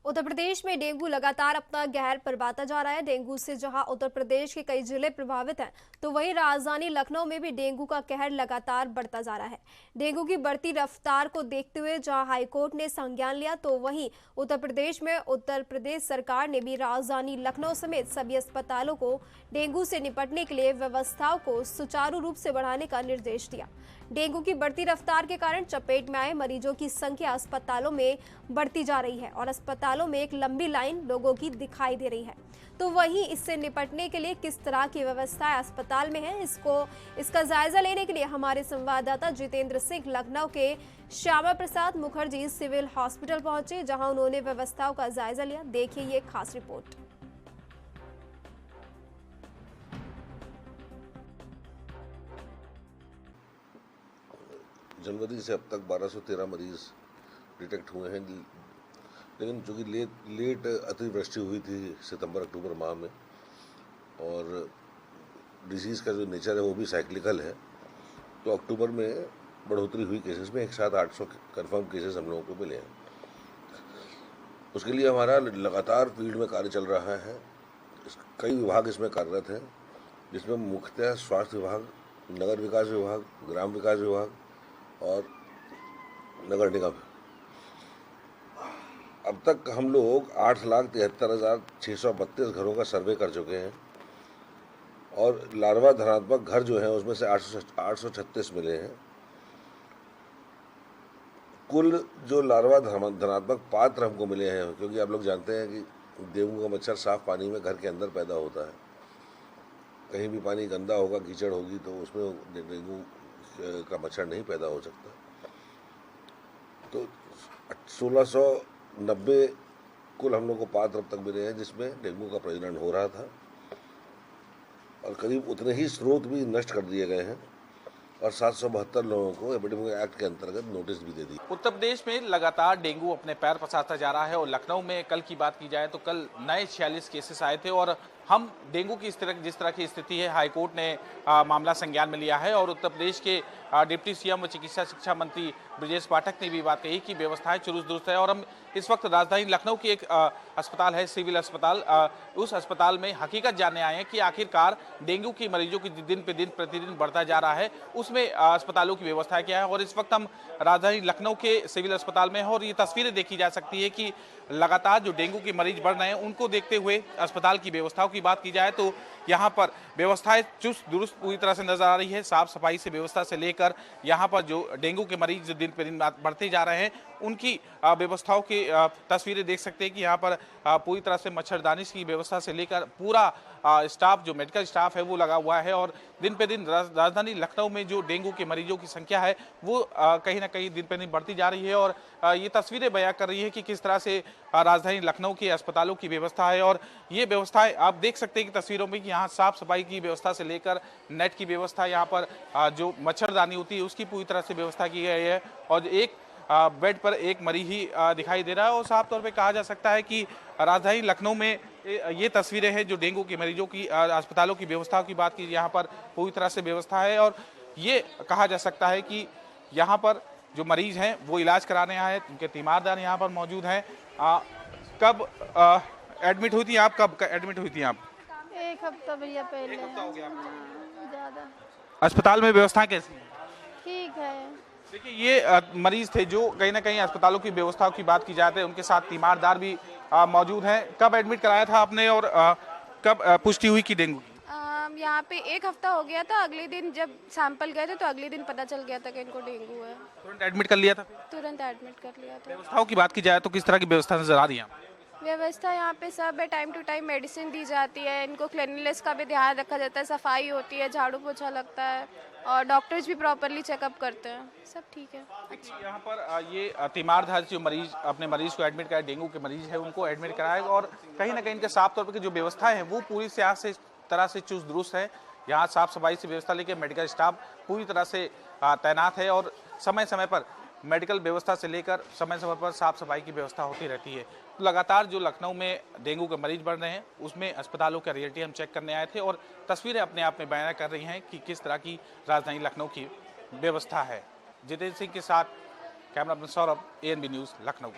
उत्तर प्रदेश में डेंगू लगातार अपना कहर बरपाता जा रहा है। डेंगू से जहां उत्तर प्रदेश के कई जिले प्रभावित हैं, तो वहीं राजधानी लखनऊ में भी डेंगू का कहर लगातार बढ़ता जा रहा है। डेंगू की बढ़ती रफ्तार को देखते हुए जहां हाईकोर्ट ने संज्ञान लिया, तो वहीं उत्तर प्रदेश सरकार ने भी राजधानी लखनऊ समेत सभी अस्पतालों को डेंगू से निपटने के लिए व्यवस्थाओं को सुचारू रूप से बढ़ाने का निर्देश दिया। डेंगू की बढ़ती रफ्तार के कारण चपेट में आए मरीजों की संख्या अस्पतालों में बढ़ती जा रही है और अस्पतालों में एक लंबी लाइन लोगों की दिखाई दे रही है। तो वहीं इससे निपटने के लिए किस तरह की व्यवस्थाएं अस्पताल में है, इसका जायजा लेने के लिए हमारे संवाददाता जितेंद्र सिंह लखनऊ के श्यामा प्रसाद मुखर्जी सिविल हॉस्पिटल पहुंचे, जहां उन्होंने व्यवस्थाओं का जायजा लिया। देखिए ये खास रिपोर्ट। जनवरी से अब तक 1213 मरीज डिटेक्ट हुए हैं, लेकिन चूँकि लेट अतिवृष्टि हुई थी सितंबर अक्टूबर माह में और डिजीज़ का जो नेचर है वो भी साइक्लिकल है, तो अक्टूबर में बढ़ोतरी हुई केसेस में। एक साथ 800 कन्फर्म केसेस हम लोगों को मिले हैं। उसके लिए हमारा लगातार फील्ड में कार्य चल रहा है। कई विभाग इसमें कार्यरत हैं, जिसमें मुख्यतः स्वास्थ्य विभाग, नगर विकास विभाग, ग्राम विकास विभाग और नगर निगम। अब तक हम लोग 8,73,632 घरों का सर्वे कर चुके हैं और लार्वा धनात्मक घर जो हैं उसमें से 836 मिले हैं। कुल जो लार्वा धनात्मक पात्र हमको मिले हैं, क्योंकि आप लोग जानते हैं कि डेंगू का मच्छर साफ पानी में घर के अंदर पैदा होता है। कहीं भी पानी गंदा होगा, कीचड़ होगी, तो उसमें डेंगू का मच्छर नहीं पैदा हो सकता। तो 1690 कुल हम लोग को पात्र अब तक मिले हैं जिसमें डेंगू का प्रजनन हो रहा था, और करीब उतने ही स्रोत भी नष्ट कर दिए गए हैं और 772 लोगों को एपिडेमिक एक्ट के अंतर्गत नोटिस भी दे दी। उत्तर प्रदेश में लगातार डेंगू अपने पैर पसारता जा रहा है और लखनऊ में कल की बात की जाए तो कल नए 46 केसेस आए थे और हम डेंगू की जिस तरह की स्थिति है, हाईकोर्ट ने मामला संज्ञान में लिया है और उत्तर प्रदेश के डिप्टी सीएम व चिकित्सा शिक्षा मंत्री ब्रजेश पाठक ने भी बात कही कि व्यवस्थाएं चुरुस्त दुरुस्त है। और हम इस वक्त राजधानी लखनऊ की एक अस्पताल है, सिविल अस्पताल, उस अस्पताल में हकीकत जानने आए हैं कि आखिरकार डेंगू की मरीजों की दिन पे दिन प्रतिदिन बढ़ता जा रहा है, उसमें अस्पतालों की व्यवस्था क्या है। और इस वक्त हम राजधानी लखनऊ के सिविल अस्पताल में हैं और ये तस्वीरें देखी जा सकती है कि लगातार जो डेंगू के मरीज बढ़ रहे हैं उनको देखते हुए अस्पताल की व्यवस्थाओं की बात की जाए तो यहाँ पर व्यवस्थाएं चुस्त दुरुस्त पूरी तरह से नजर आ रही है। साफ सफाई से व्यवस्था से लेकर यहाँ पर जो डेंगू के मरीज जो दिन पे दिन बढ़ते जा रहे हैं उनकी व्यवस्थाओं की तस्वीरें देख सकते हैं कि यहाँ पर पूरी तरह से मच्छरदानी की व्यवस्था से लेकर पूरा स्टाफ, जो मेडिकल स्टाफ है वो लगा हुआ है और दिन पे दिन राजधानी लखनऊ में जो डेंगू के मरीजों की संख्या है वो कहीं ना कहीं दिन पे दिन बढ़ती जा रही है। और ये तस्वीरें बयां कर रही है कि किस तरह से राजधानी लखनऊ के अस्पतालों की व्यवस्था है। और ये व्यवस्थाएं आप देख सकते हैं कि तस्वीरों में कि यहाँ साफ सफाई की व्यवस्था से लेकर नेट की व्यवस्था, यहाँ पर जो मच्छरदानी होती है उसकी पूरी तरह से व्यवस्था की गई है और एक बेड पर एक मरीज ही दिखाई दे रहा है। और साफ तौर पे कहा जा सकता है कि राजधानी लखनऊ में ये तस्वीरें हैं जो डेंगू के मरीजों की अस्पतालों की व्यवस्था की बात की, यहाँ पर पूरी तरह से व्यवस्था है और ये कहा जा सकता है कि यहाँ पर जो मरीज हैं वो इलाज कराने आए हैं, उनके तीमारदार यहाँ पर मौजूद हैं। कब एडमिट हुई थी आप? कब एडमिट हुई थी आप? एक हफ्ता भैया पहले। एक हफ्ता हो गया ज़्यादा। अस्पताल में व्यवस्था कैसी है? ठीक है। देखिए ये मरीज थे जो कहीं ना कहीं अस्पतालों की व्यवस्थाओं की बात की जाती है, उनके साथ तीमारदार भी मौजूद हैं। कब एडमिट कराया था आपने और कब पुष्टि हुई कि डेंगू की? यहाँ पे एक हफ्ता हो गया था। अगले दिन जब सैंपल गए थे तो अगले दिन पता चल गया था कि इनको डेंगू है। तुरंत एडमिट कर लिया था? तुरंत एडमिट कर लिया था। व्यवस्थाओं की बात की जाए तो किस तरह की व्यवस्था नजर आ रही है? व्यवस्था यहाँ पे सब है, टाइम टू टाइम मेडिसिन दी जाती है, इनको क्लीनलीनेस का भी ध्यान रखा जाता है, सफाई होती है, झाड़ू पोछा लगता है और डॉक्टर्स भी प्रॉपरली चेकअप करते हैं। सब ठीक है। यहाँ पर ये तीमारदार जो मरीज अपने मरीज को एडमिट कराए, डेंगू के मरीज है उनको एडमिट कराए और कहीं ना कहीं इनके साफ तौर पर जो व्यवस्था है वो पूरी तरह से चुस्त दुरुस्त है। यहाँ साफ सफाई से व्यवस्था लेकर मेडिकल स्टाफ पूरी तरह से तैनात है और समय समय पर मेडिकल व्यवस्था से लेकर समय समय पर साफ सफाई की व्यवस्था होती रहती है। तो लगातार जो लखनऊ में डेंगू के मरीज बढ़ रहे हैं उसमें अस्पतालों का रियलिटी हम चेक करने आए थे और तस्वीरें अपने आप में बयान कर रही हैं कि किस तरह की राजधानी लखनऊ की व्यवस्था है। जितेंद्र सिंह के साथ camera person Saurabh, ANB news, Lucknow.